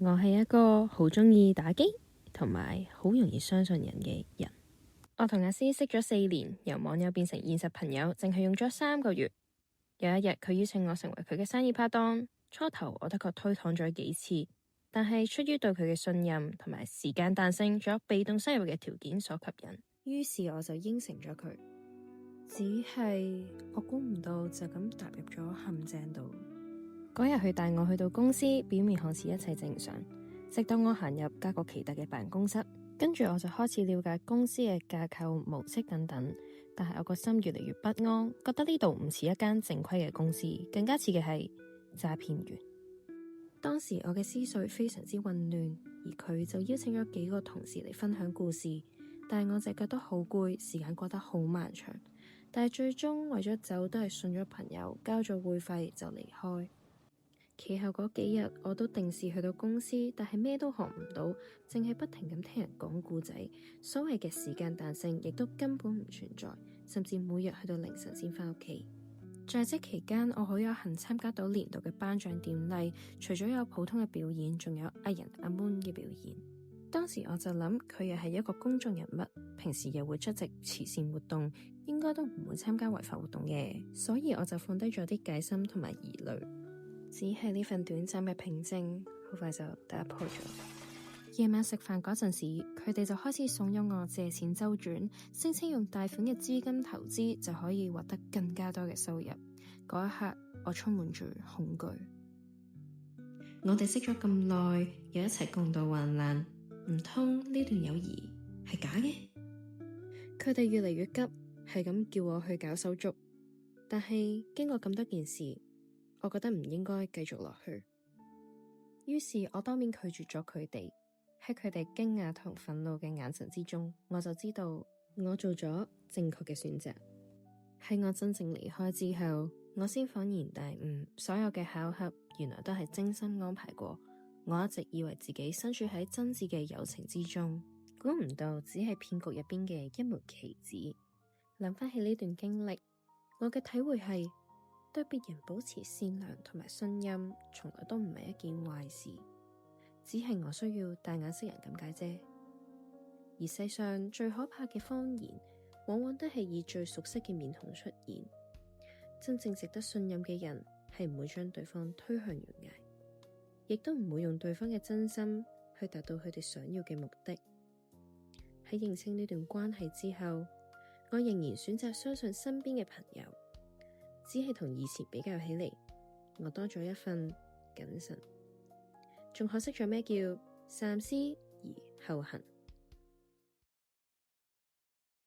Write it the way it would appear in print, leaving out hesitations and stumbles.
我係一個好鍾意打機同埋好容易相信人嘅人。我同阿詩識咗4年，由網友變成現實朋友，淨係用咗3個月。有一日佢邀請我成為佢嘅生意拍檔，初頭我的確推搪咗幾次，但係出於對佢嘅信任同埋時間彈性，仲有被動收入嘅條件所吸引，於是我就應承咗佢。只係我估唔到就咁踏入咗陷阱度。嗰日佢帶我去到公司，表面看似一切正常，直到我行入加個奇特嘅辦公室，跟住我就開始了解公司嘅架構模式等等。但係我個心越嚟越不安，覺得呢度唔似一間正規嘅公司，更加似嘅係詐騙員。當時我嘅思緒非常之混亂，而佢就邀請咗幾個同事嚟分享故事，但係我就覺得好攰，時間過得好漫長。但係最終為咗走，都係信咗朋友，交咗會費就離開。其後嗰幾日我都定時去到公司，但係咩都學唔到，淨係不停咁聽人講故仔。所謂嘅時間彈性亦都根本唔存在，甚至每日去到凌晨先返屋企。在職期間，我好有幸參加到年度嘅頒獎典禮，除咗有普通嘅表演，仲有藝人阿 Moon 嘅表演。當時我就諗，佢又係一個公眾人物，平時又會出席慈善活動，應該都唔會參加違法活動嘅，所以我就放低咗啲戒心同埋疑慮。只係呢份短暫嘅平靜，好快就打破咗。夜晚食飯嗰陣時，佢哋就開始慫恿我借錢周轉，聲稱用大款嘅資金投資就可以獲得更加多嘅收入。嗰一刻，我充滿住恐懼。我哋識咗咁耐，又一齊共度患難，唔通呢段友誼係假嘅？佢哋越嚟越急，係咁叫我去搞手續，但係經過咁多件事，我覺得唔應該繼續落去，於是我當面拒絕咗佢哋。喺佢哋驚訝同憤怒嘅眼神之中，我就知道我做咗正確嘅選擇。喺我真正離開之後，我先恍然大悟，所有嘅巧合原來都係精心安排過。我一直以為自己身處喺真摯嘅友情之中，估唔到只係騙局入邊嘅一枚棋子。諗翻起呢段經歷，我嘅體會係，對別人保持善良同埋信任，從來都唔係一件壞事，只係我需要帶眼識人咁解啫。而世上最可怕嘅謊言，往往都係以最熟悉嘅面孔出現。真正值得信任嘅人，係唔會將對方推向懸崖，亦都唔會用對方嘅真心去達到佢哋想要嘅目的。喺認清呢段關係之後，我仍然選擇相信身邊嘅朋友。只係同以前比較起嚟，我多咗一份謹慎，仲學識咗咩叫三思而後行。